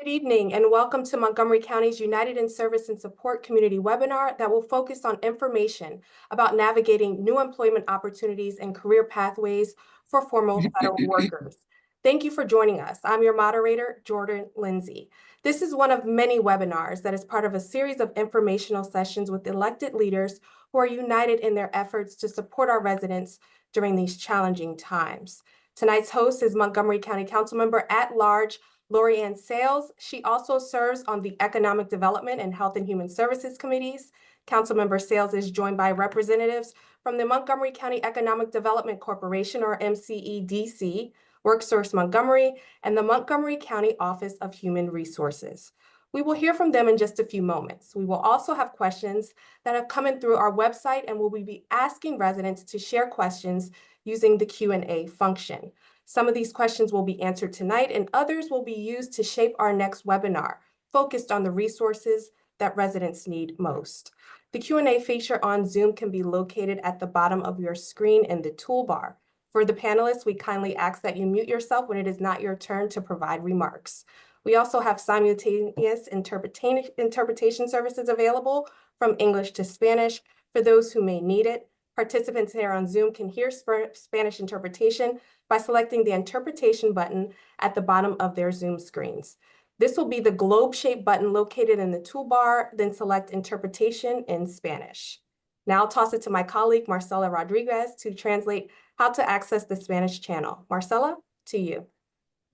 Good evening and welcome to Montgomery County's United in Service and Support Community webinar that will focus on information about navigating new employment opportunities and career pathways for formal federal workers. Thank you for joining us. I'm your moderator, Jordan Lindsay. This is one of many webinars that is part of a series of informational sessions with elected leaders who are united in their efforts to support our residents during these challenging times. Tonight's host is Montgomery County Councilmember at Large, Laurie-Anne Sayles. She also serves on the Economic Development and Health and Human Services Committees. Councilmember Sayles is joined by representatives from the Montgomery County Economic Development Corporation, or MCEDC, WorkSource Montgomery, and the Montgomery County Office of Human Resources. We will hear from them in just a few moments. We will also have questions that have come in through our website, and we'll be asking residents to share questions using the Q&A function. Some of these questions will be answered tonight, and others will be used to shape our next webinar, focused on the resources that residents need most. The Q&A feature on Zoom can be located at the bottom of your screen in the toolbar. For the panelists, we kindly ask that you mute yourself when it is not your turn to provide remarks. We also have simultaneous interpretation services available from English to Spanish for those who may need it. Participants here on Zoom can hear Spanish interpretation by selecting the interpretation button at the bottom of their Zoom screens. This will be the globe-shaped button located in the toolbar, then select interpretation in Spanish. Now I'll toss it to my colleague, Marcela Rodriguez, to translate how to access the Spanish channel. Marcela, to you.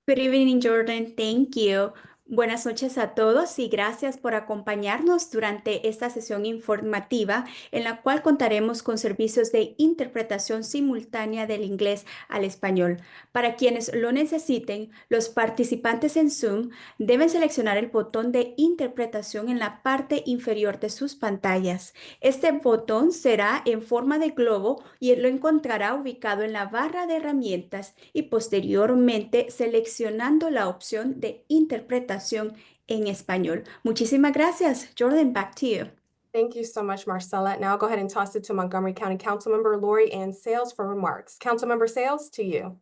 Good evening, Jordan. Thank you. Buenas noches a todos y gracias por acompañarnos durante esta sesión informativa en la cual contaremos con servicios de interpretación simultánea del inglés al español. Para quienes lo necesiten, los participantes en Zoom deben seleccionar el botón de interpretación en la parte inferior de sus pantallas. Este botón será en forma de globo y lo encontrará ubicado en la barra de herramientas y posteriormente seleccionando la opción de interpretación en español. Muchísimas gracias. Jordan, back to you. Thank you so much, Marcela. Now I'll go ahead and toss it to Montgomery County Councilmember Laurie-Anne Sayles for remarks. Councilmember Sayles, to you.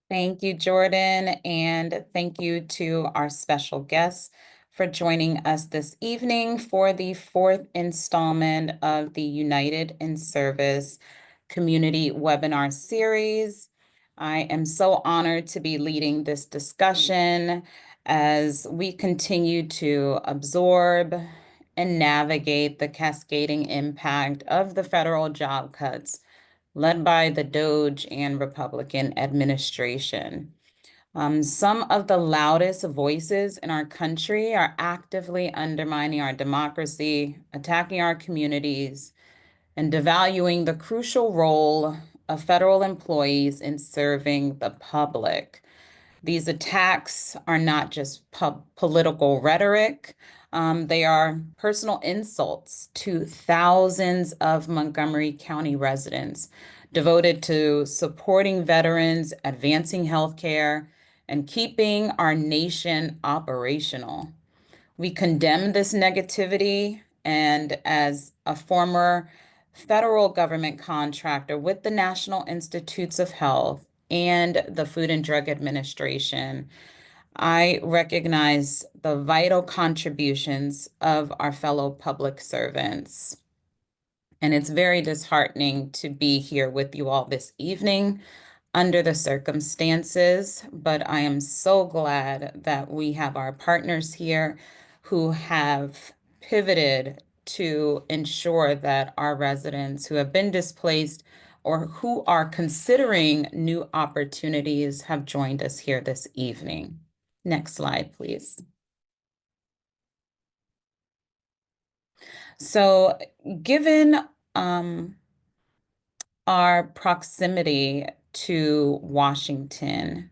Thank you, Jordan, and thank you to our special guests for joining us this evening for the fourth installment of the United in Service Community Webinar Series. I am so honored to be leading this discussion as we continue to absorb and navigate the cascading impact of the federal job cuts led by the DOGE and Republican administration. Some of the loudest voices in our country are actively undermining our democracy, attacking our communities, and devaluing the crucial role of federal employees in serving the public. These attacks are not just political rhetoric. They are personal insults to thousands of Montgomery County residents devoted to supporting veterans, advancing healthcare, and keeping our nation operational. We condemn this negativity, and as a former federal government contractor with the National Institutes of Health and the Food and Drug Administration, I recognize the vital contributions of our fellow public servants. And it's very disheartening to be here with you all this evening under the circumstances, but I am so glad that we have our partners here who have pivoted to ensure that our residents who have been displaced or who are considering new opportunities have joined us here this evening. Next slide, please. So given our proximity to Washington,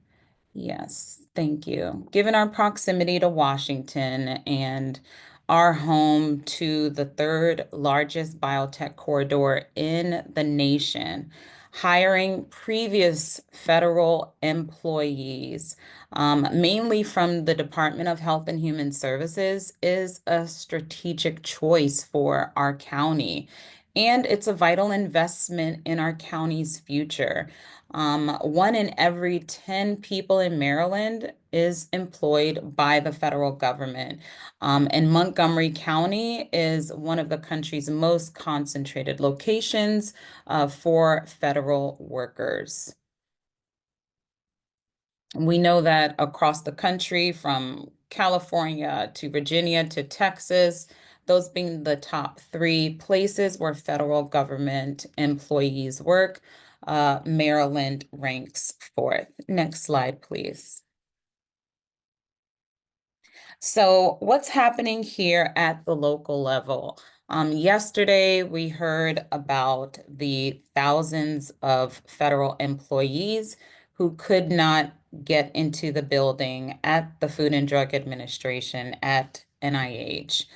yes, thank you. Given our proximity to Washington and our home to the third largest biotech corridor in the nation, hiring previous federal employees, mainly from the Department of Health and Human Services, is a strategic choice for our county. And it's a vital investment in our county's future. 1 in every 10 people in Maryland is employed by the federal government. And Montgomery County is one of the country's most concentrated locations for federal workers. We know that across the country, from California to Virginia to Texas, those being the top 3 places where federal government employees work, Maryland ranks 4th. Next slide, please. So what's happening here at the local level? Yesterday, we heard about the thousands of federal employees who could not get into the building at the Food and Drug Administration at NIH.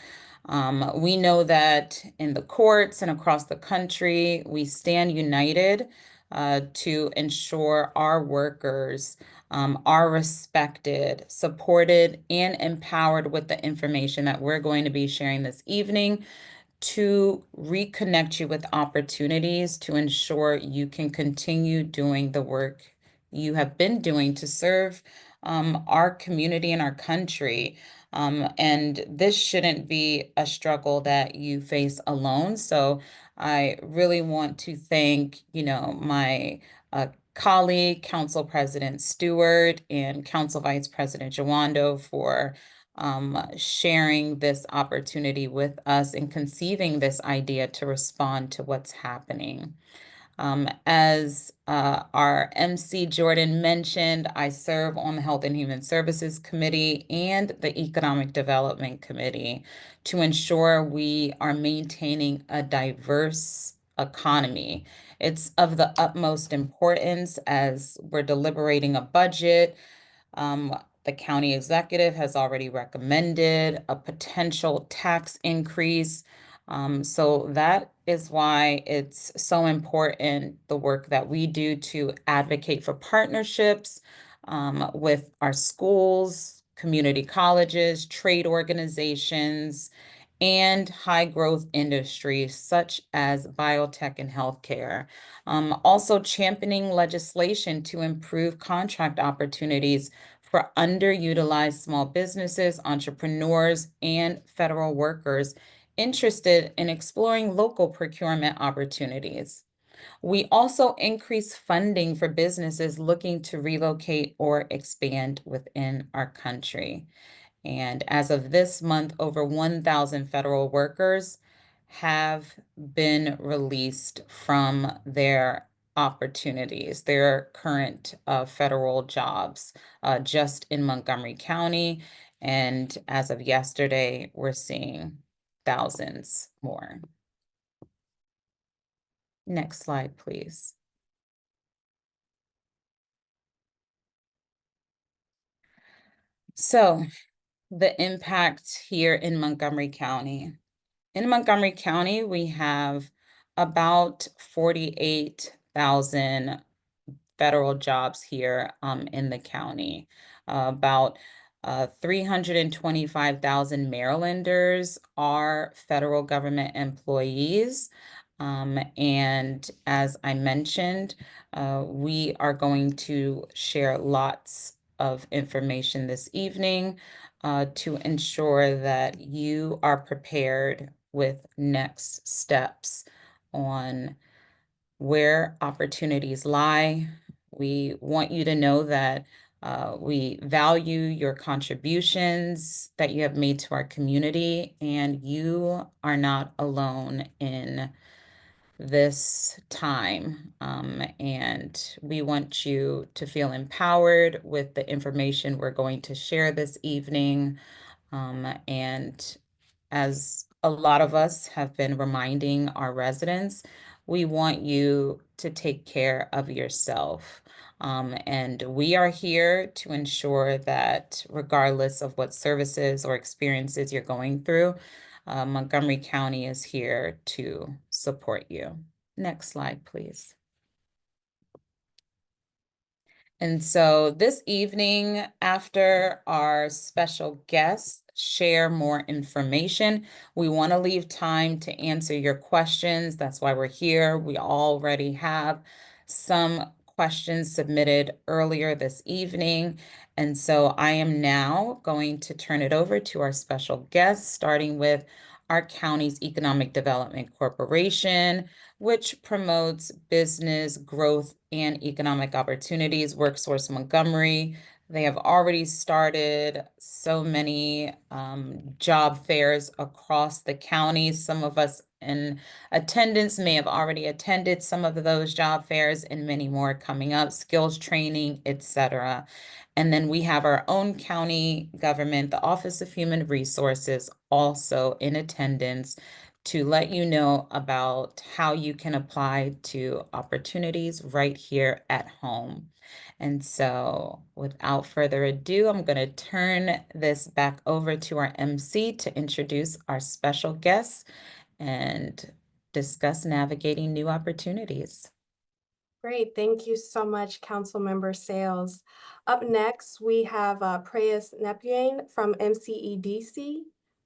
We know that in the courts and across the country, we stand united to ensure our workers are respected, supported, and empowered with the information that we're going to be sharing this evening to reconnect you with opportunities to ensure you can continue doing the work you have been doing to serve our community and our country. And this shouldn't be a struggle that you face alone. So I really want to thank, my colleague, Council President Stewart, and Council Vice President Jawando for sharing this opportunity with us and conceiving this idea to respond to what's happening. As our MC Jordan mentioned, I serve on the Health and Human Services Committee and the Economic Development Committee to ensure we are maintaining a diverse economy. It's of the utmost importance as we're deliberating a budget. The county executive has already recommended a potential tax increase. So that is why it's so important, the work that we do to advocate for partnerships with our schools, community colleges, trade organizations, and high growth industries such as biotech and healthcare. Also championing legislation to improve contract opportunities for underutilized small businesses, entrepreneurs, and federal workers interested in exploring local procurement opportunities. We also increase funding for businesses looking to relocate or expand within our country. And as of this month, over 1,000 federal workers have been released from their opportunities, their current federal jobs, just in Montgomery County. And as of yesterday, we're seeing thousands more. Next slide, please. So the impact here in Montgomery County. In Montgomery County, we have about 48,000 federal jobs here in the county. About 325,000 Marylanders are federal government employees. And as I mentioned, we are going to share lots of information this evening to ensure that you are prepared with next steps on where opportunities lie. We want you to know that we value your contributions that you have made to our community, and you are not alone in this time. And we want you to feel empowered with the information we're going to share this evening. And as a lot of us have been reminding our residents, we want you to take care of yourself. And we are here to ensure that regardless of what services or experiences you're going through, Montgomery County is here to support you. Next slide, please. And so this evening, after our special guests share more information, we want to leave time to answer your questions. That's why we're here. We already have some questions submitted earlier this evening. And so I am now going to turn it over to our special guests, starting with our county's Economic Development Corporation, which promotes business growth and economic opportunities, WorkSource Montgomery. They have already started so many job fairs across the county. Some of us in attendance may have already attended some of those job fairs and many more coming up, skills training, etc. And then we have our own county government, the Office of Human Resources, also in attendance to let you know about how you can apply to opportunities right here at home. And so without further ado, I'm going to turn this back over to our MC to introduce our special guests and discuss navigating new opportunities. Great, thank you so much, Councilmember Sayles. Up next, we have Preyas Nepian from MCEDC.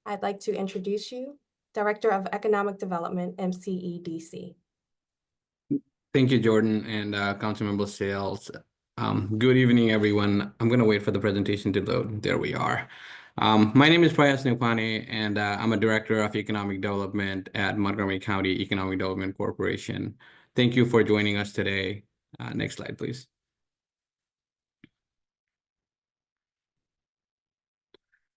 I'd like to introduce you, Director of Economic Development, MCEDC. Thank you, Jordan and Councilmember Sayles. Good evening, everyone. I'm going to wait for the presentation to load. There we are. My name is Preyas Nepian, and I'm a Director of Economic Development at Montgomery County Economic Development Corporation. Thank you for joining us today. Next slide, please.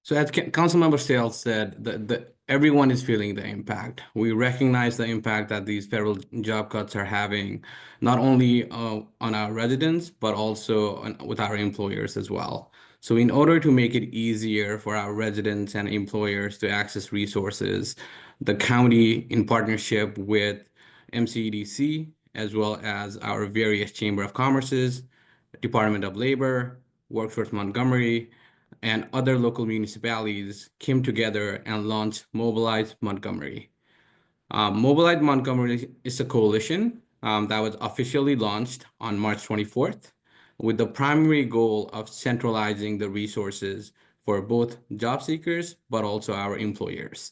So as Councilmember Sayles said, everyone is feeling the impact. We recognize the impact that these federal job cuts are having, not only on our residents, but also with our employers as well. So in order to make it easier for our residents and employers to access resources, the county, in partnership with MCEDC, as well as our various Chamber of Commerce's, Department of Labor, WorkSource Montgomery, and other local municipalities came together and launched Mobilize Montgomery. Mobilize Montgomery is a coalition that was officially launched on March 24th with the primary goal of centralizing the resources for both job seekers, but also our employers.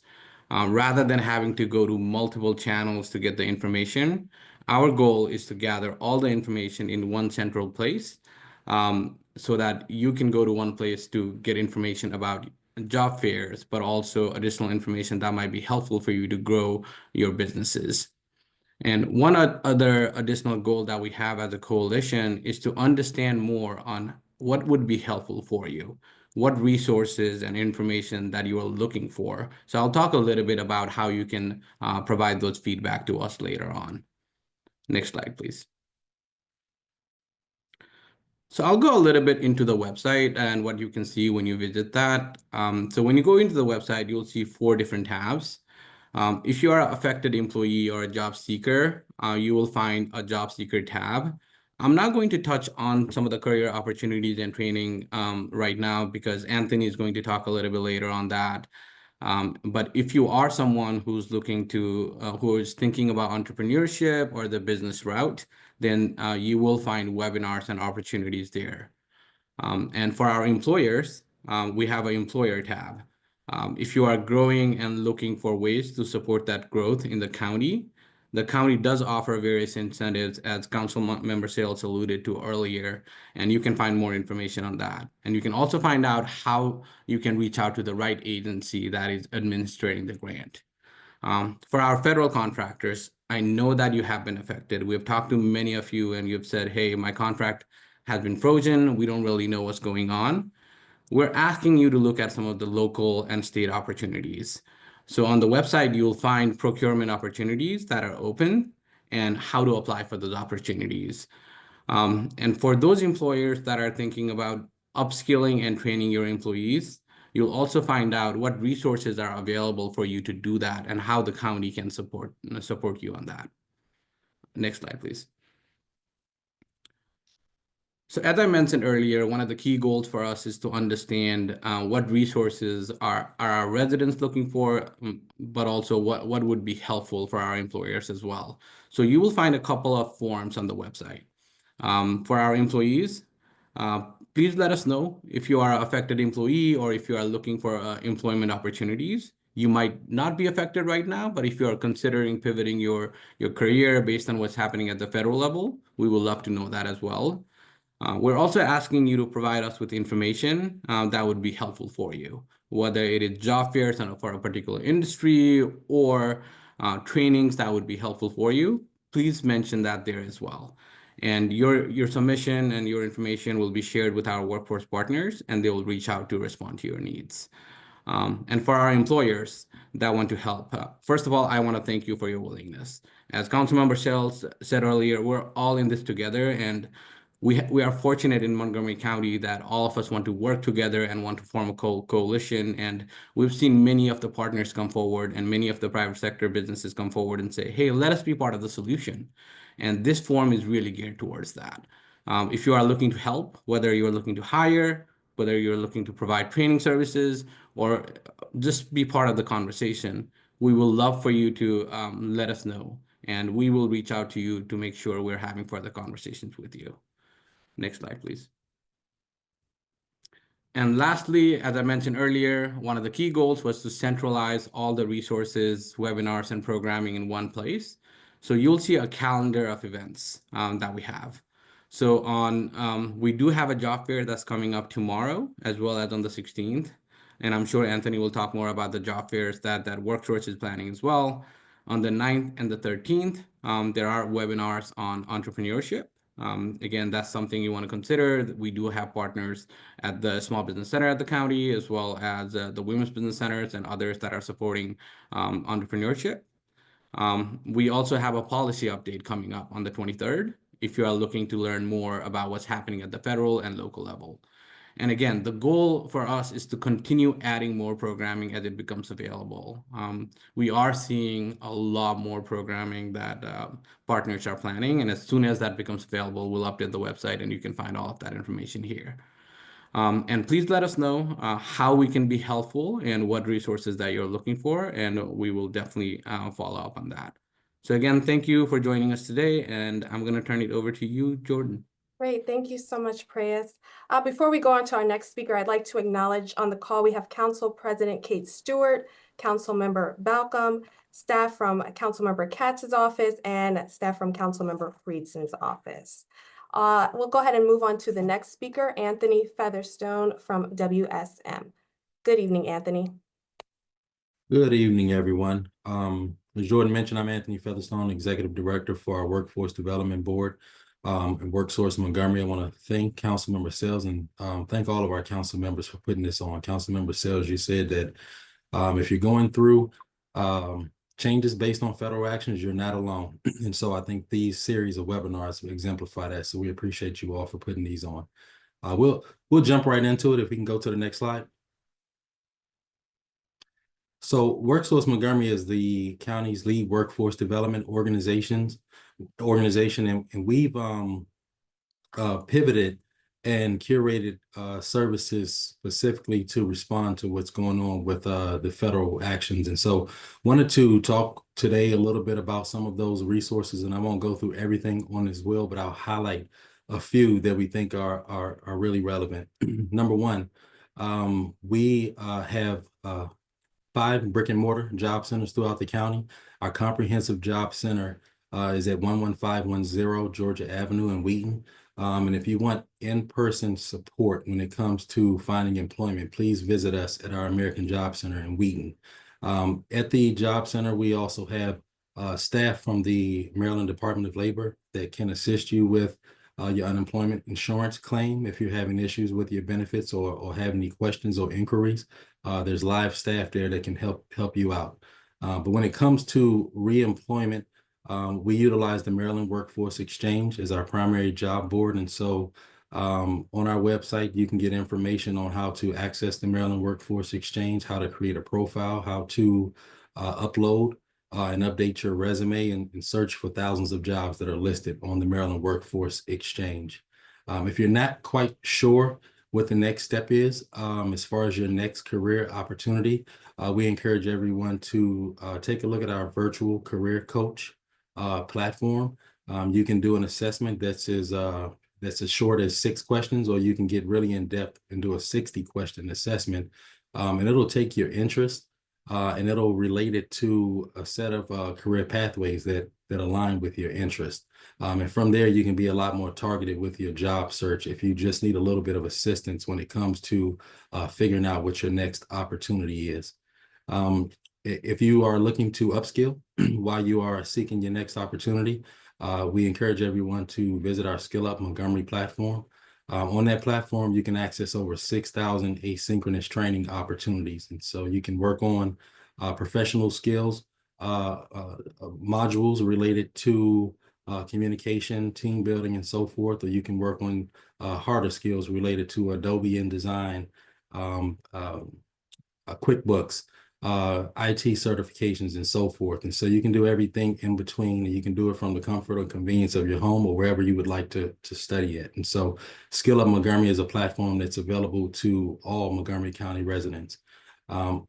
Rather than having to go to multiple channels to get the information, our goal is to gather all the information in one central place so that you can go to one place to get information about job fairs, but also additional information that might be helpful for you to grow your businesses. And one other additional goal that we have as a coalition is to understand more on what would be helpful for you, what resources and information that you are looking for. So I'll talk a little bit about how you can provide those feedback to us later on. Next slide, please. So I'll go a little bit into the website and what you can see when you visit that. So when you go into the website, you'll see 4 different tabs. If you are an affected employee or a job seeker, you will find a job seeker tab. I'm not going to touch on some of the career opportunities and training right now because Anthony is going to talk a little bit later on that. But if you are someone who's looking to, who is thinking about entrepreneurship or the business route, then you will find webinars and opportunities there. And for our employers, we have an employer tab. If you are growing and looking for ways to support that growth in the county does offer various incentives, as Councilmember Sayles alluded to earlier, and you can find more information on that. And you can also find out how you can reach out to the right agency that is administering the grant. For our federal contractors, I know that you have been affected. We've talked to many of you and you've said, hey, my contract has been frozen. We don't really know what's going on. We're asking you to look at some of the local and state opportunities. So on the website, you'll find procurement opportunities that are open and how to apply for those opportunities. And for those employers that are thinking about upskilling and training your employees, you'll also find out what resources are available for you to do that and how the county can support you on that. Next slide, please. So as I mentioned earlier, one of the key goals for us is to understand what resources are our residents looking for, but also what would be helpful for our employers as well. So you will find a couple of forms on the website. For our employees, please let us know if you are an affected employee or if you are looking for employment opportunities. you might not be affected right now, but if you're considering pivoting your career based on what's happening at the federal level, we would love to know that as well. We're also asking you to provide us with information that would be helpful for you, whether it is job fairs for a particular industry or trainings that would be helpful for you. Please mention that there as well. And your submission and your information will be shared with our workforce partners, and they will reach out to respond to your needs. And for our employers that want to help, first of all, I want to thank you for your willingness. As Councilmember Sayles said earlier, we're all in this together, and we are fortunate in Montgomery County that all of us want to work together and want to form a coalition. And we've seen many of the partners come forward and many of the private sector businesses come forward and say, hey, let us be part of the solution. And this forum is really geared towards that. If you are looking to help, whether you're looking to hire, whether you're looking to provide training services, or just be part of the conversation, we will love for you to let us know. And we will reach out to you to make sure we're having further conversations with you. Next slide, please. And lastly, as I mentioned earlier, one of the key goals was to centralize all the resources, webinars, and programming in one place. So you'll see a calendar of events that we have. So we do have a job fair that's coming up tomorrow, as well as on the 16th. And I'm sure Anthony will talk more about the job fairs that WorkSource is planning as well. On the 9th and the 13th, there are webinars on entrepreneurship. Again, that's something you want to consider. We do have partners at the Small Business Center at the county, as well as the Women's Business Centers and others that are supporting entrepreneurship. We also have a policy update coming up on the 23rd, if you are looking to learn more about what's happening at the federal and local level. And again, the goal for us is to continue adding more programming as it becomes available. We are seeing a lot more programming that partners are planning. And as soon as that becomes available, we'll update the website and you can find all of that information here. And please let us know how we can be helpful and what resources that you're looking for. And we will definitely follow up on that. So again, thank you for joining us today. And I'm going to turn it over to you, Jordan. Great, thank you so much, Preyas. Before we go on to our next speaker, I'd like to acknowledge on the call we have Council President Kate Stewart, Councilmember Balcom, staff from Councilmember Katz's office, and staff from Councilmember Friedson's office. We'll go ahead and move on to the next speaker, Anthony Featherstone from WSM. Good evening, Anthony. Good evening, everyone. As Jordan mentioned, I'm Anthony Featherstone, Executive Director for our Workforce Development Board and WorkSource Montgomery. I want to thank Councilmember Sayles and thank all of our council members for putting this on. Councilmember Sayles, you said that if you're going through changes based on federal actions, you're not alone. And so I think these series of webinars exemplify that. So we appreciate you all for putting these on. We'll jump right into it if we can go to the next slide. So WorkSource Montgomery is the county's lead workforce development organization, and we've pivoted and curated services specifically to respond to what's going on with the federal actions. And so wanted to talk today a little bit about some of those resources, and I won't go through everything on this wheel, but I'll highlight a few that we think are really relevant. Number one, we have 5 brick and mortar job centers throughout the county. Our comprehensive job center is at 11510 Georgia Avenue in Wheaton. And if you want in-person support when it comes to finding employment, please visit us at our American Job Center in Wheaton. At the job center, we also have staff from the Maryland Department of Labor that can assist you with your unemployment insurance claim if you're having issues with your benefits or have any questions or inquiries. There's live staff there that can help you out. But when it comes to reemployment, we utilize the Maryland Workforce Exchange as our primary job board. And so on our website, you can get information on how to access the Maryland Workforce Exchange, how to create a profile, how to upload and update your resume and search for thousands of jobs that are listed on the Maryland Workforce Exchange. If you're not quite sure what the next step is as far as your next career opportunity, we encourage everyone to take a look at our virtual career coach platform. You can do an assessment that's as short as 6 questions, or you can get really in depth and do a 60-question assessment. And it'll take your interest and it'll relate it to a set of career pathways that align with your interest. And from there, you can be a lot more targeted with your job search if you just need a little bit of assistance when it comes to figuring out what your next opportunity is. If you are looking to upskill while you are seeking your next opportunity, we encourage everyone to visit our Skill Up Montgomery platform. On that platform, you can access over 6,000 asynchronous training opportunities. And so you can work on professional skills, modules related to communication, team building, and so forth, or you can work on harder skills related to Adobe InDesign, QuickBooks, IT certifications, and so forth. And so you can do everything in between, and you can do it from the comfort or convenience of your home or wherever you would like to study it. And so Skill Up Montgomery is a platform that's available to all Montgomery County residents.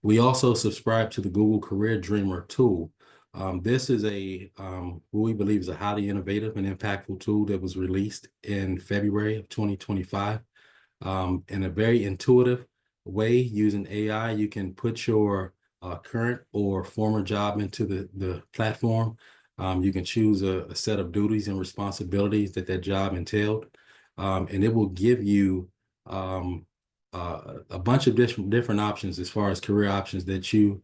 We also subscribe to the Google Career Dreamer tool. This is what we believe is a highly innovative and impactful tool that was released in February of 2025. In a very intuitive way, using AI, you can put your current or former job into the platform. You can choose a set of duties and responsibilities that job entailed, and it will give you a bunch of different options as far as career options that you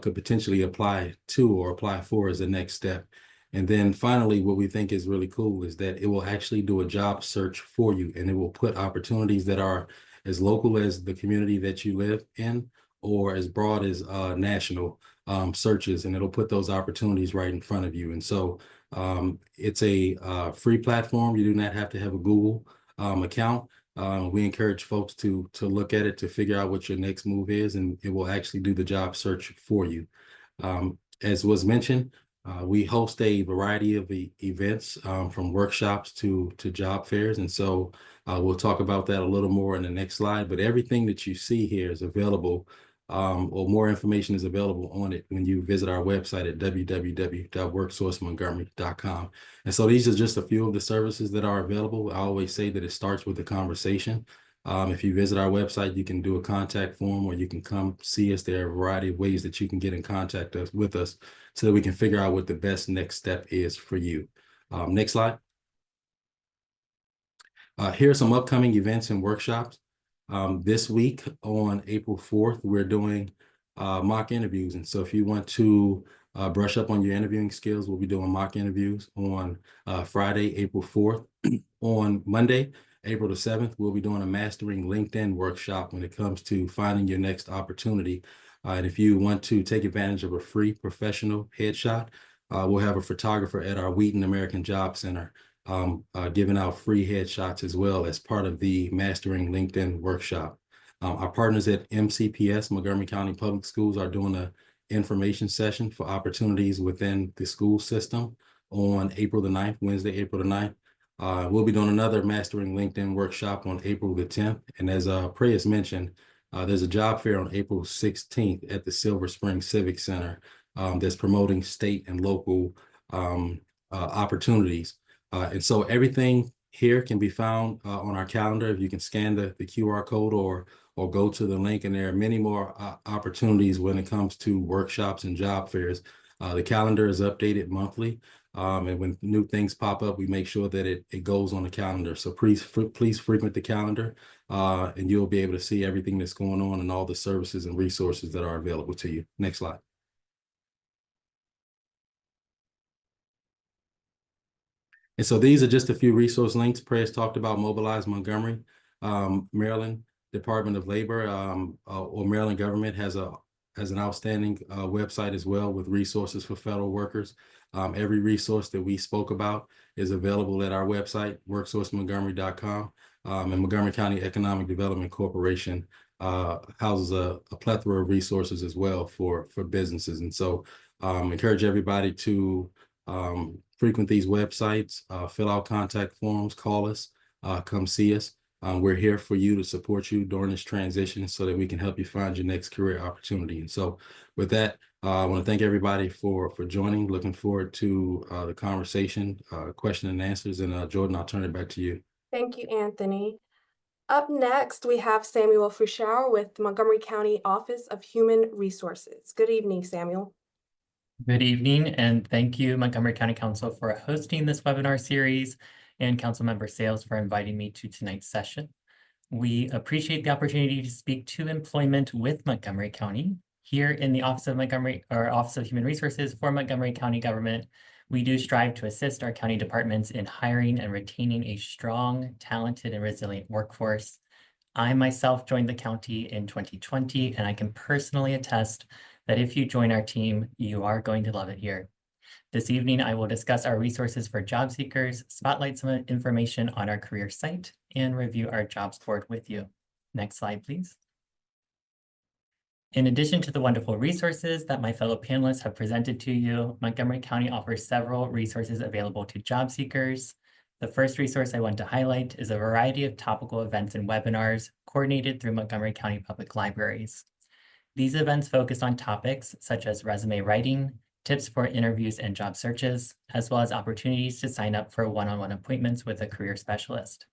could potentially apply to or apply for as the next step. And then finally, what we think is really cool is that it will actually do a job search for you, and it will put opportunities that are as local as the community that you live in or as broad as national searches, and it'll put those opportunities right in front of you. And so it's a free platform. You do not have to have a Google account. We encourage folks to look at it to figure out what your next move is, and it will actually do the job search for you. As was mentioned, we host a variety of events from workshops to job fairs. And so we'll talk about that a little more in the next slide, but everything that you see here is available, or more information is available on it when you visit our website at www.worksourcemontgomery.com. And so these are just a few of the services that are available. I always say that it starts with a conversation. If you visit our website, you can do a contact form, or you can come see us. There are a variety of ways that you can get in contact with us so that we can figure out what the best next step is for you. Next slide. Here are some upcoming events and workshops. This week on April 4th, we're doing mock interviews. And so if you want to brush up on your interviewing skills, we'll be doing mock interviews on Friday, April 4th. On Monday, April the 7th, we'll be doing a Mastering LinkedIn workshop when it comes to finding your next opportunity. And if you want to take advantage of a free professional headshot, we'll have a photographer at our Wheaton American Job Center giving out free headshots as well as part of the Mastering LinkedIn workshop. Our partners at MCPS, Montgomery County Public Schools, are doing an information session for opportunities within the school system on April the 9th, Wednesday, April the 9th. We'll be doing another Mastering LinkedIn workshop on April the 10th. And as Preyas mentioned, there's a job fair on April 16th at the Silver Spring Civic Center that's promoting state and local opportunities. And so everything here can be found on our calendar. If you can scan the QR code or go to the link, and there are many more opportunities when it comes to workshops and job fairs. The calendar is updated monthly. And when new things pop up, we make sure that it goes on the calendar. So please frequent the calendar, and you'll be able to see everything that's going on and all the services and resources that are available to you. Next slide. And so these are just a few resource links. Preyas talked about Mobilize Montgomery. Maryland Department of Labor or Maryland government has an outstanding website as well with resources for federal workers. Every resource that we spoke about is available at our website, WorkSourceMontgomery.com. And Montgomery County Economic Development Corporation houses a plethora of resources as well for businesses. And so encourage everybody to frequent these websites, fill out contact forms, call us, come see us. We're here for you to support you during this transition so that we can help you find your next career opportunity. And so with that, I want to thank everybody for joining. Looking forward to the conversation, question and answers. And Jordan, I'll turn it back to you. Thank you, Anthony. Up next, we have Samuel Fushauer with Montgomery County Office of Human Resources. Good evening, Samuel. Good evening, and thank you, Montgomery County Council, for hosting this webinar series, and Councilmember Sayles for inviting me to tonight's session. We appreciate the opportunity to speak to employment with Montgomery County. Here in the Office of Human Resources for Montgomery County government, we do strive to assist our county departments in hiring and retaining a strong, talented, and resilient workforce. I myself joined the county in 2020, and I can personally attest that if you join our team, you are going to love it here. This evening, I will discuss our resources for job seekers, spotlight some information on our career site, and review our jobs board with you. Next slide, please. In addition to the wonderful resources that my fellow panelists have presented to you, Montgomery County offers several resources available to job seekers. The first resource I want to highlight is a variety of topical events and webinars coordinated through Montgomery County Public Libraries. These events focus on topics such as resume writing, tips for interviews and job searches, as well as opportunities to sign up for one-on-one appointments with a career specialist.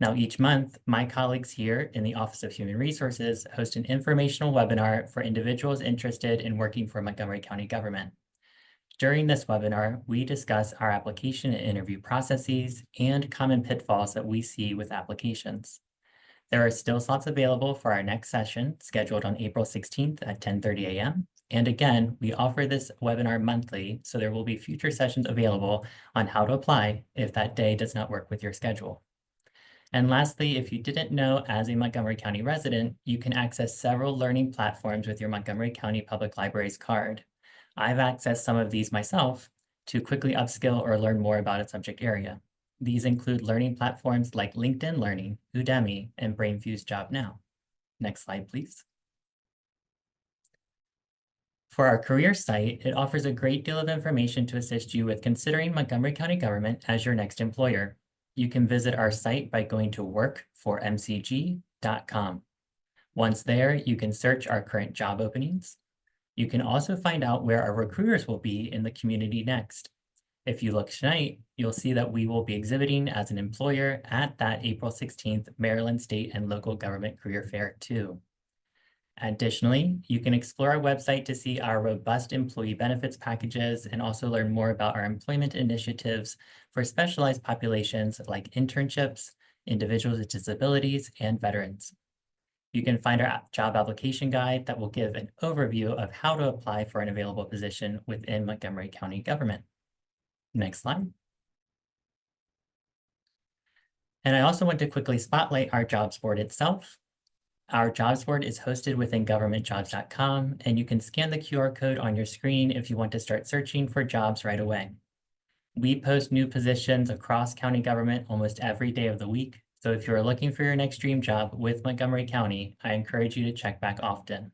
Now, each month, my colleagues here in the Office of Human Resources host an informational webinar for individuals interested in working for Montgomery County government. During this webinar, we discuss our application and interview processes and common pitfalls that we see with applications. There are still slots available for our next session, scheduled on April 16th at 10:30 a.m. And again, we offer this webinar monthly, so there will be future sessions available on how to apply if that day does not work with your schedule. And lastly, if you didn't know, as a Montgomery County resident, you can access several learning platforms with your Montgomery County Public Libraries card. I've accessed some of these myself to quickly upskill or learn more about a subject area. These include learning platforms like LinkedIn Learning, Udemy, and BrainFuse Job Now. Next slide, please. For our career site, it offers a great deal of information to assist you with considering Montgomery County government as your next employer. You can visit our site by going to work4mcg.com. Once there, you can search our current job openings. You can also find out where our recruiters will be in the community next. If you look tonight, you'll see that we will be exhibiting as an employer at that April 16th Maryland State and Local Government Career Fair too. Additionally, you can explore our website to see our robust employee benefits packages and also learn more about our employment initiatives for specialized populations like internships, individuals with disabilities, and veterans. You can find our job application guide that will give an overview of how to apply for an available position within Montgomery County government. Next slide. And I also want to quickly spotlight our jobs board itself. Our jobs board is hosted within governmentjobs.com, and you can scan the QR code on your screen if you want to start searching for jobs right away. We post new positions across county government almost every day of the week, so if you're looking for your next dream job with Montgomery County, I encourage you to check back often.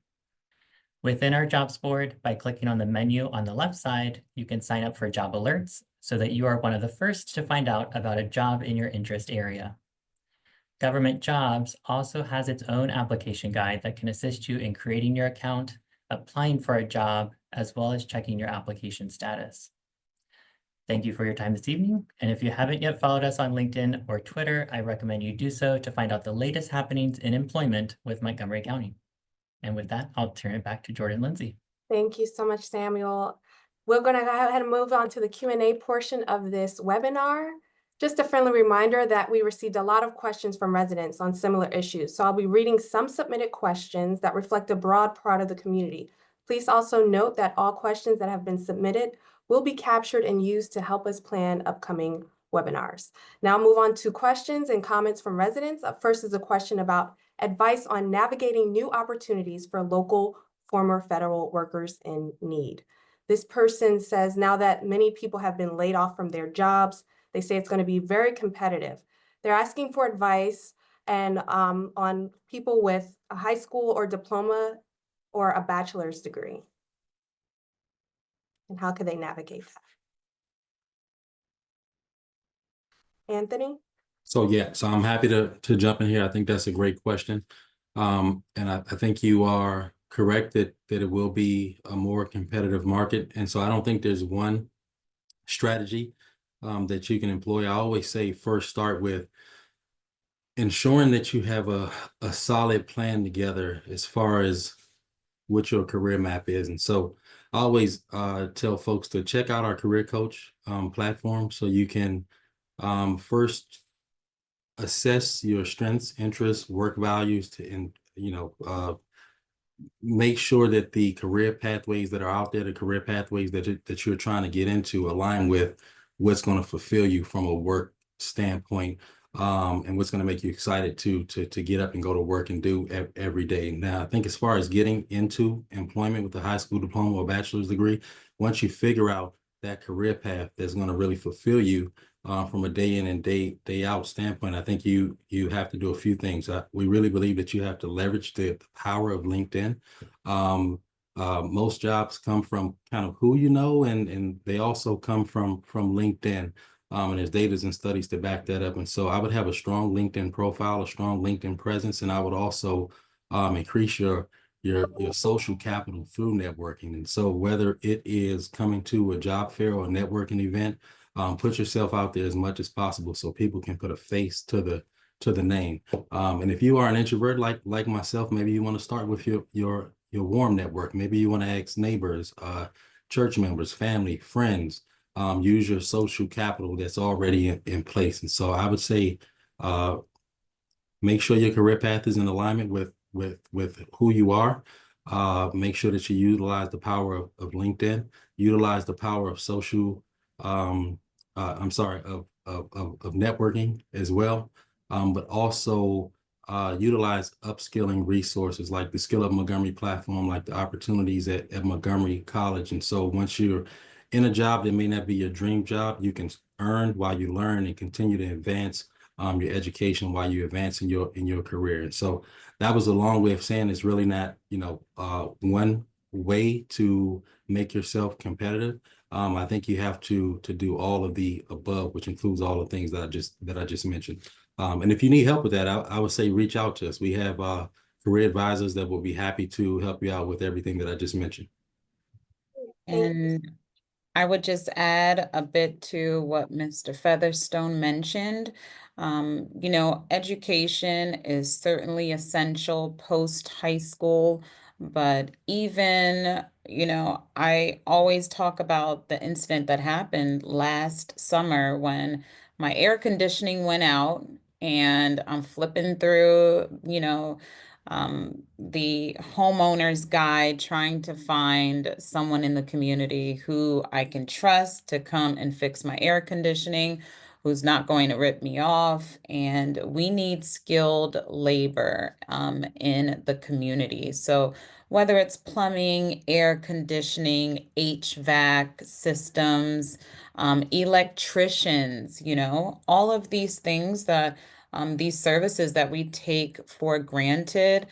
Within our jobs board, by clicking on the menu on the left side, you can sign up for job alerts so that you are one of the first to find out about a job in your interest area. Government Jobs also has its own application guide that can assist you in creating your account, applying for a job, as well as checking your application status. Thank you for your time this evening. And if you haven't yet followed us on LinkedIn or Twitter, I recommend you do so to find out the latest happenings in employment with Montgomery County. And with that, I'll turn it back to Jordan Lindsay. Thank you so much, Samuel. We're going to go ahead and move on to the Q&A portion of this webinar. Just a friendly reminder that we received a lot of questions from residents on similar issues. So I'll be reading some submitted questions that reflect a broad part of the community. Please also note that all questions that have been submitted will be captured and used to help us plan upcoming webinars. Now I'll move on to questions and comments from residents. Up first is a question about advice on navigating new opportunities for local former federal workers in need. This person says, now that many people have been laid off from their jobs, they say it's going to be very competitive. They're asking for advice and on people with a high school or diploma or a bachelor's degree. And how can they navigate that? Anthony? So I'm happy to jump in here. I think that's a great question. And I think you are correct that it will be a more competitive market. And so I don't think there's one strategy that you can employ. I always say first start with ensuring that you have a solid plan together as far as what your career map is. And so I always tell folks to check out our career coach platform so you can first assess your strengths, interests, work values make sure that the career pathways that are out there, the career pathways that you're trying to get into align with what's going to fulfill you from a work standpoint, and what's going to make you excited to get up and go to work and do every day. Now, I think as far as getting into employment with a high school diploma or bachelor's degree, once you figure out that career path that's going to really fulfill you from a day in and day out standpoint, I think you have to do a few things. We really believe that you have to leverage the power of LinkedIn. Most jobs come from kind of who you know, and they also come from LinkedIn. And there's data and studies to back that up. And so I would have a strong LinkedIn profile, a strong LinkedIn presence, and I would also increase your social capital through networking. And so whether it is coming to a job fair or a networking event, put yourself out there as much as possible so people can put a face to the name. And if you are an introvert like myself, maybe you want to start with your warm network. Maybe you want to ask neighbors, church members, family, friends. Use your social capital that's already in place. And so I would say make sure your career path is in alignment with who you are. Make sure that you utilize the power of LinkedIn, utilize the power of social of networking as well, but also utilize upskilling resources like the Skill Up Montgomery platform, like the opportunities at Montgomery College. And so once you're in a job that may not be your dream job, you can earn while you learn and continue to advance your education while you advance in your career. And so that was a long way of saying it's really not, one way to make yourself competitive. I think you have to do all of the above, which includes all the things that I just mentioned. And if you need help with that, I would say reach out to us. We have career advisors that will be happy to help you out with everything that I just mentioned. And I would just add a bit to what Mr. Featherstone mentioned. Education is certainly essential post high school, but even, I always talk about the incident that happened last summer when my air conditioning went out and I'm flipping through, the homeowner's guide, trying to find someone in the community who I can trust to come and fix my air conditioning, who's not going to rip me off. And we need skilled labor in the community. So whether it's plumbing, air conditioning, HVAC systems, electricians, all of these things that these services that we take for granted,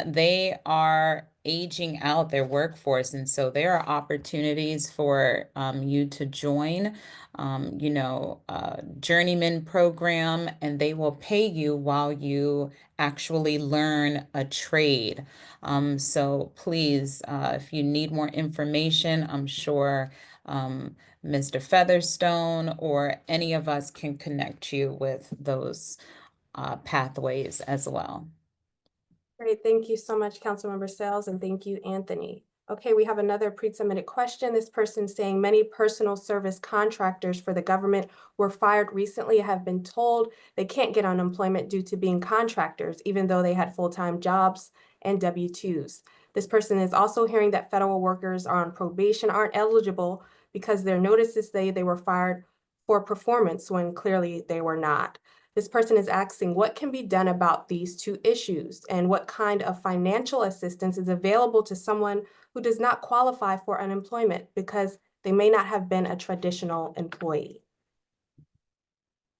they are aging out their workforce. And so there are opportunities for you to join, journeyman program, and they will pay you while you actually learn a trade. So please, if you need more information, I'm sure Mr. Featherstone or any of us can connect you with those pathways as well. Great, thank you so much, Councilmember Sayles, and thank you, Anthony. Okay, we have another pre-submitted question. This person saying many personal service contractors for the government were fired recently, have been told they can't get unemployment due to being contractors, even though they had full-time jobs and W-2s. This person is also hearing that federal workers are on probation aren't eligible because their notices say they were fired for performance when clearly they were not. This person is asking what can be done about these two issues and what kind of financial assistance is available to someone who does not qualify for unemployment because they may not have been a traditional employee.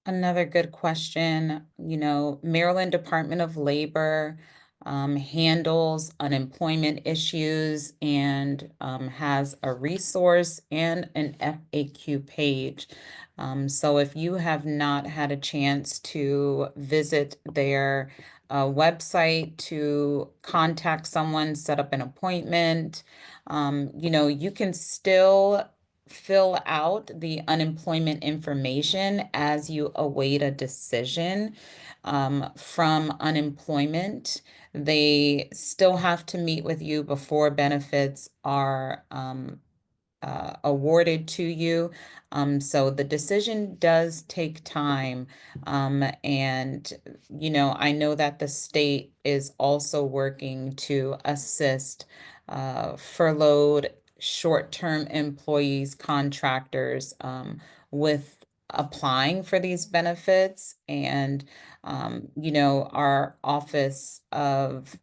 Another good question. Maryland Department of Labor handles unemployment issues and has a resource and an FAQ page. So if you have not had a chance to visit their website to contact someone, set up an appointment, you can still fill out the unemployment information as you await a decision from unemployment. They still have to meet with you before benefits are awarded to you. So the decision does take time. And, you know, I know that the state is also working to assist furloughed short-term employees, contractors with applying for these benefits. And, you know, our Office of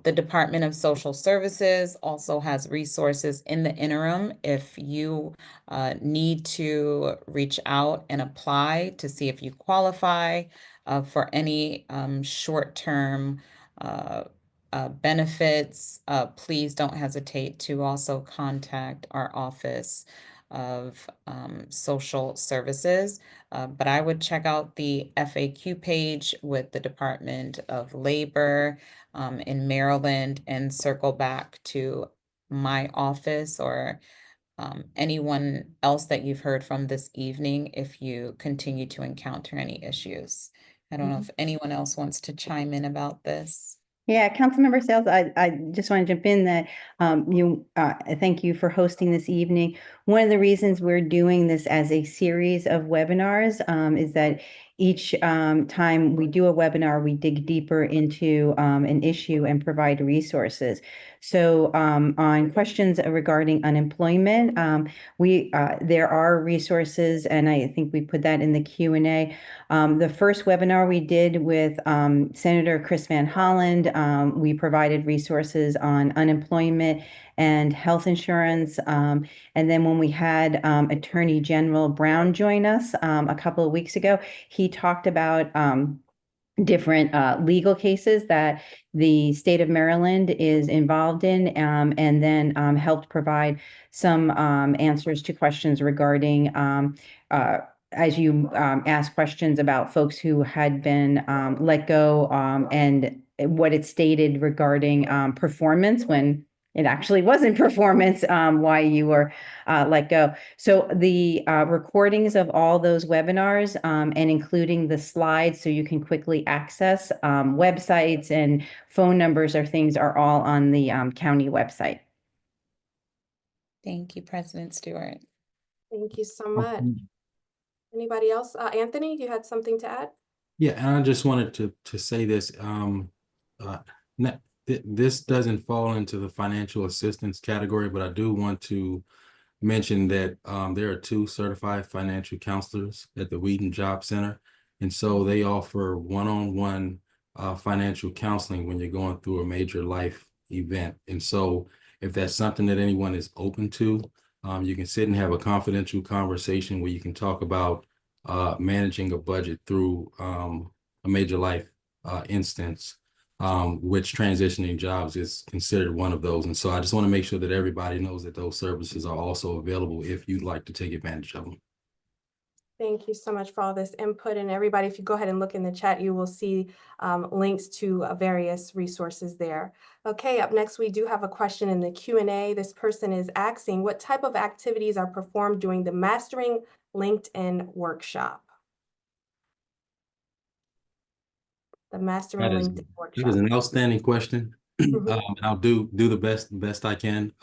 the Department of Social Services also has resources in the interim if you need to reach out and apply to see if you qualify for any short-term benefits. Please don't hesitate to also contact our Office of Social Services. But I would check out the FAQ page with the Department of Labor in Maryland and circle back to my office or anyone else that you've heard from this evening if you continue to encounter any issues. I don't know if anyone else wants to chime in about this. Yeah, Councilmember Sayles, I just want to jump in that thank you for hosting this evening. One of the reasons we're doing this as a series of webinars is that each time we do a webinar, we dig deeper into an issue and provide resources. So on questions regarding unemployment, there are resources, and I think we put that in the Q&A. The first webinar we did with Senator Chris Van Hollen, we provided resources on unemployment and health insurance. And then when we had Attorney General Brown join us a couple of weeks ago, he talked about different legal cases that the state of Maryland is involved in, and then helped provide some answers to questions regarding as you asked questions about folks who had been let go and what it stated regarding performance when it actually wasn't performance, why you were let go. So the recordings of all those webinars and including the slides so you can quickly access websites and phone numbers or things are all on the county website. Thank you, President Stewart. Thank you so much. Anybody else? Anthony, you had something to add? Yeah, and I just wanted to say this. This doesn't fall into the financial assistance category, but I do want to mention that there are 2 certified financial counselors at the Wheaton Job Center. And so they offer one-on-one financial counseling when you're going through a major life event. And so if that's something that anyone is open to, you can sit and have a confidential conversation where you can talk about managing a budget through a major life instance, which transitioning jobs is considered one of those. And so I just want to make sure that everybody knows that those services are also available if you'd like to take advantage of them. Thank you so much for all this input. And everybody, if you go ahead and look in the chat, you will see links to various resources there. Okay, up next, we do have a question in the Q&A. This person is asking, what type of activities are performed during the Mastering LinkedIn workshop? The Mastering LinkedIn workshop. That is an outstanding question. I'll do the best I can.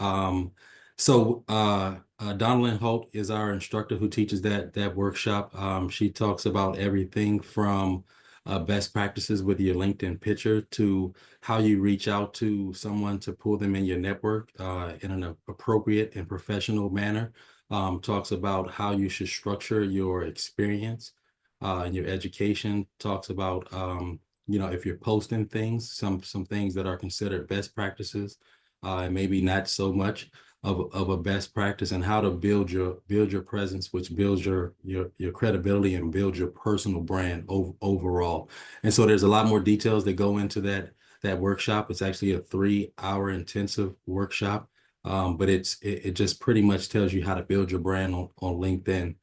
So Donalyn Holt is our instructor who teaches that workshop. She talks about everything from best practices with your LinkedIn picture to how you reach out to someone to pull them in your network in an appropriate and professional manner. Talks about how you should structure your experience and your education. Talks about you know, if you're posting things, some things that are considered best practices, and maybe not so much of a best practice, and how to build your presence, which builds your credibility and builds your personal brand overall. And so there's a lot more details that go into that workshop. It's actually a 3-hour intensive workshop, but it just pretty much tells you how to build your brand on LinkedIn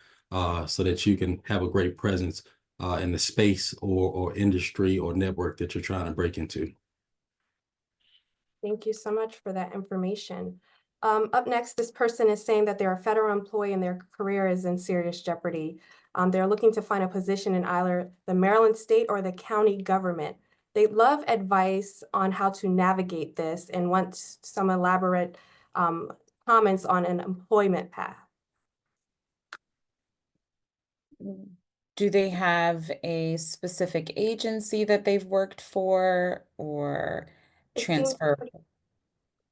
so that you can have a great presence in the space or industry or network that you're trying to break into. Thank you so much for that information. Up next, this person is saying that they're a federal employee and their career is in serious jeopardy. They're looking to find a position in either the Maryland state or the county government. They'd love advice on how to navigate this and want some elaborate comments on an employment path. Do they have a specific agency that they've worked for or It transfer?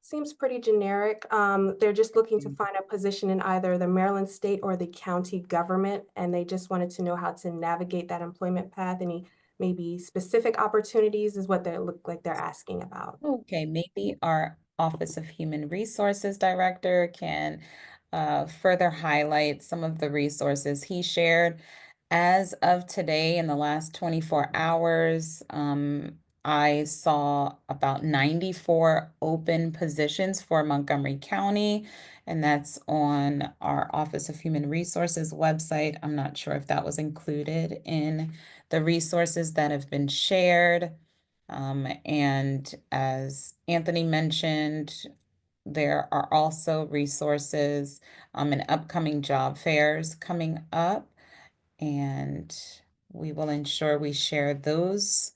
seems pretty generic. They're just looking to find a position in either the Maryland state or the county government, and they just wanted to know how to navigate that employment path. Any maybe specific opportunities is what they look like they're asking about. Okay, maybe our Office of Human Resources Director can further highlight some of the resources he shared. As of today, in the last 24 hours, I saw about 94 open positions for Montgomery County, and that's on our Office of Human Resources website. I'm not sure if that was included in the resources that have been shared. And as Anthony mentioned, there are also resources and upcoming job fairs coming up, and we will ensure we share those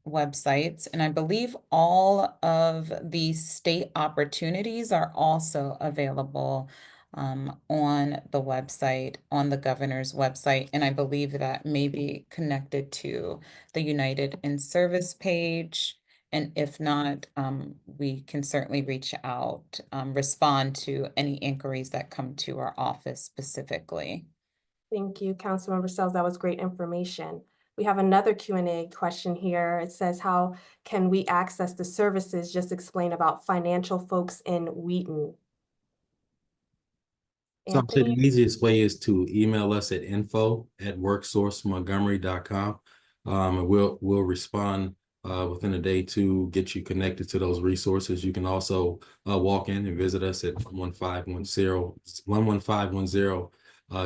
websites. And I believe all of the state opportunities are also available on the website, on the governor's website. And I believe that may be connected to the United in Service page. And if not, we can certainly reach out, respond to any inquiries that come to our office specifically. Thank you, Councilmember Sayles. That was great information. We have another Q&A question here. It says, how can we access the services? Just explain about financial folks in Wheaton. So I'd say the Anthony? easiest way is to email us at info@worksourcemontgomery.com. And we'll respond within a day to get you connected to those resources. You can also walk in and visit us at 11510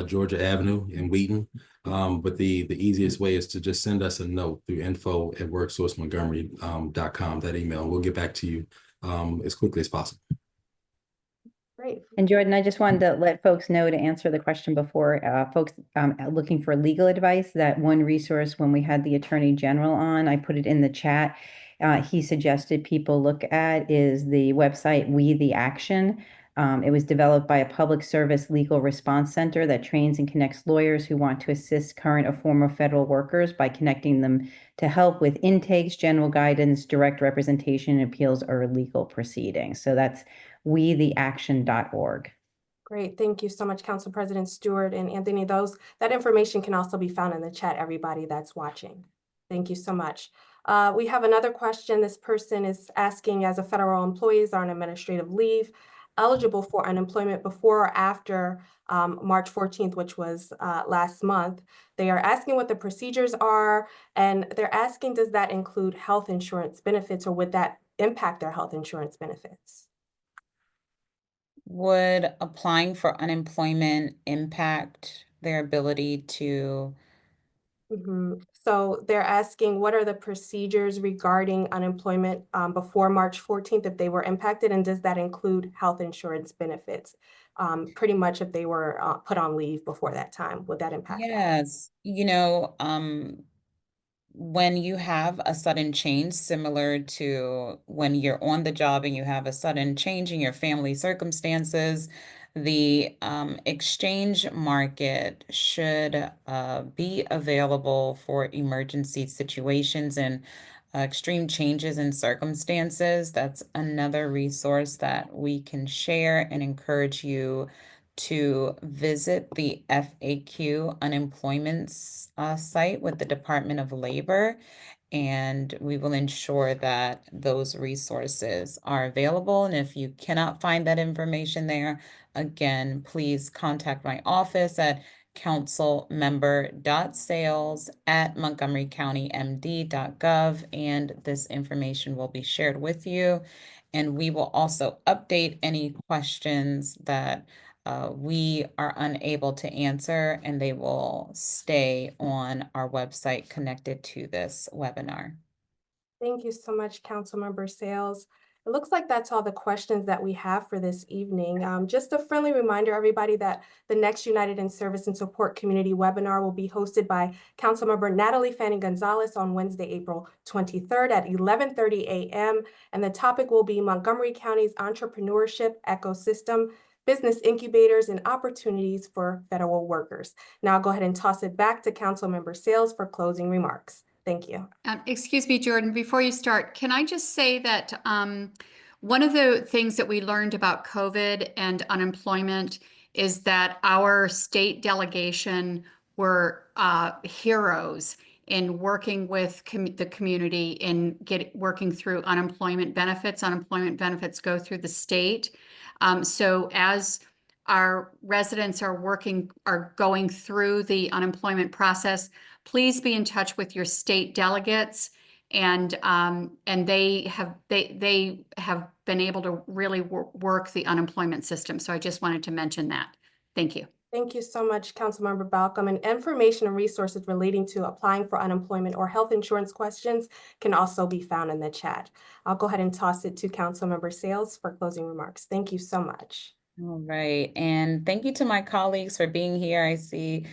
Georgia Avenue in Wheaton. But the easiest way is to just send us a note through info@worksourcemontgomery.com, that email. We'll get back to you as quickly as possible. Great. And Jordan, I just wanted to let folks know, to answer the question before, folks looking for legal advice, that one resource when we had the Attorney General on, I put it in the chat. He suggested people look at is the website We the Action. It was developed by a public service legal response center that trains and connects lawyers who want to assist current or former federal workers by connecting them to help with intakes, general guidance, direct representation, appeals, or legal proceedings. So that's wetheaction.org. Great. Thank you so much, Council President Stewart and Anthony. That information can also be found in the chat, everybody that's watching. Thank you so much. We have another question. This person is asking, as a federal employees are on administrative leave, eligible for unemployment before or after March 14th, which was last month. They are asking what the procedures are, and they're asking, does that include health insurance benefits, or would that impact their health insurance benefits? Would applying for unemployment impact their ability to? So they're asking, what are the procedures regarding unemployment before March 14th if they were impacted, and does that include health insurance benefits? Pretty much if they were put on leave before that time, would that impact that? Yes, when you have a sudden change, similar to when you're on the job and you have a sudden change in your family circumstances, the exchange market should be available for emergency situations and extreme changes in circumstances. That's another resource that we can share and encourage you to visit the FAQ unemployment site with the Department of Labor, and we will ensure that those resources are available. And if you cannot find that information there, again, please contact my office at councilmember.sayles@montgomerycountymd.gov, and this information will be shared with you. And we will also update any questions that we are unable to answer, and they will stay on our website connected to this webinar. Thank you so much, Councilmember Sayles. It looks like that's all the questions that we have for this evening. Just a friendly reminder, everybody, that the next United in Service and Support Community webinar will be hosted by Councilmember Natalie Fanning Gonzalez on Wednesday, April 23rd at 11:30 a.m. And the topic will be Montgomery County's entrepreneurship ecosystem, business incubators, and opportunities for federal workers. Now I'll go ahead and toss it back to Councilmember Sayles for closing remarks. Thank you. Excuse me, Jordan, before you start, can I just say that one of the things that we learned about COVID and unemployment is that our state delegation were heroes in working with the community in working through unemployment benefits. Unemployment benefits go through the state. So as our residents are going through the unemployment process, please be in touch with your state delegates, and they have been able to really work the unemployment system. So I just wanted to mention that. Thank you. Thank you so much, Councilmember Balcom. And information and resources relating to applying for unemployment or health insurance questions can also be found in the chat. I'll go ahead and toss it to Councilmember Sayles for closing remarks. Thank you so much. All right, and thank you to my colleagues for being here. I see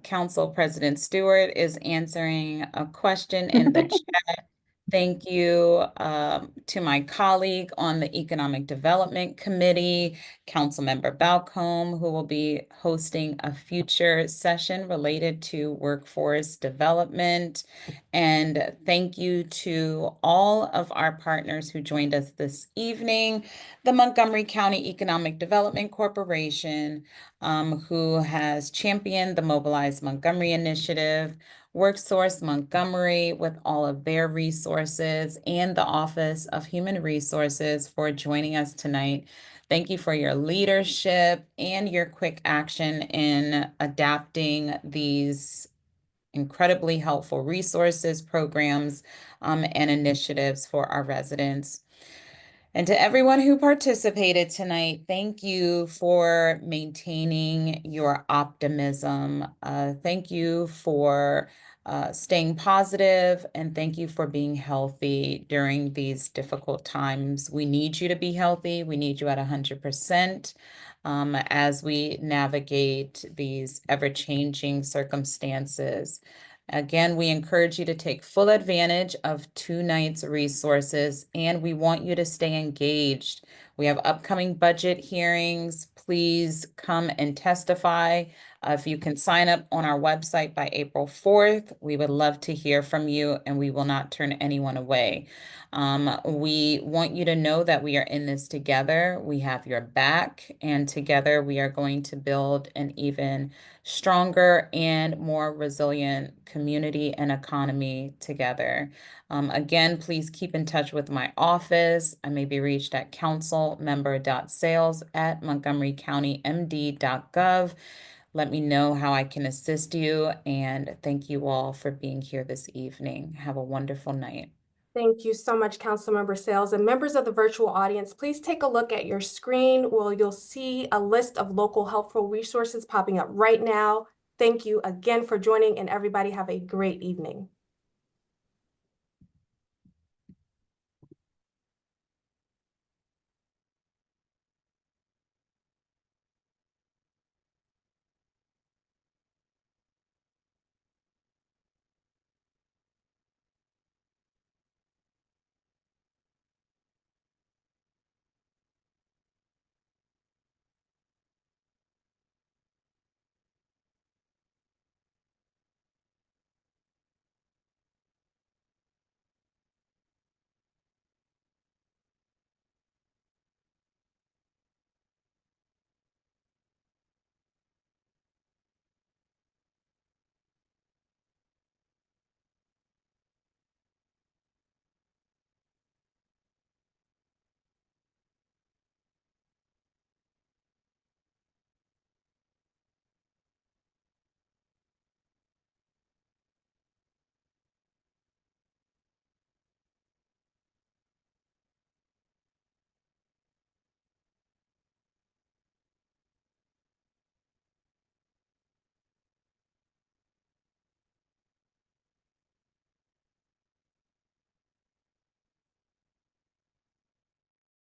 Council President Stewart is answering a question in the chat. Thank you to my colleague on the Economic Development Committee, Councilmember Balcom, who will be hosting a future session related to workforce development. And thank you to all of our partners who joined us this evening, the Montgomery County Economic Development Corporation, who has championed the Mobilize Montgomery initiative, WorkSource Montgomery with all of their resources, and the Office of Human Resources for joining us tonight. Thank you for your leadership and your quick action in adapting these incredibly helpful resources, programs, and initiatives for our residents. And to everyone who participated tonight, thank you for maintaining your optimism. Thank you for staying positive, and thank you for being healthy during these difficult times. We need you to be healthy. We need you at 100% as we navigate these ever-changing circumstances. Again, we encourage you to take full advantage of tonight's resources, and we want you to stay engaged. We have upcoming budget hearings. Please come and testify. If you can sign up on our website by April 4th, we would love to hear from you, and we will not turn anyone away. We want you to know that we are in this together. We have your back, and together we are going to build an even stronger and more resilient community and economy together. Again, please keep in touch with my office. I may be reached at councilmember.sayles@montgomerycountymd.gov. Let me know how I can assist you, and thank you all for being here this evening. Have a wonderful night. Thank you so much, Councilmember Sayles. And members of the virtual audience, please take a look at your screen where you'll see a list of local helpful resources popping up right now. Thank you again for joining, and everybody have a great evening.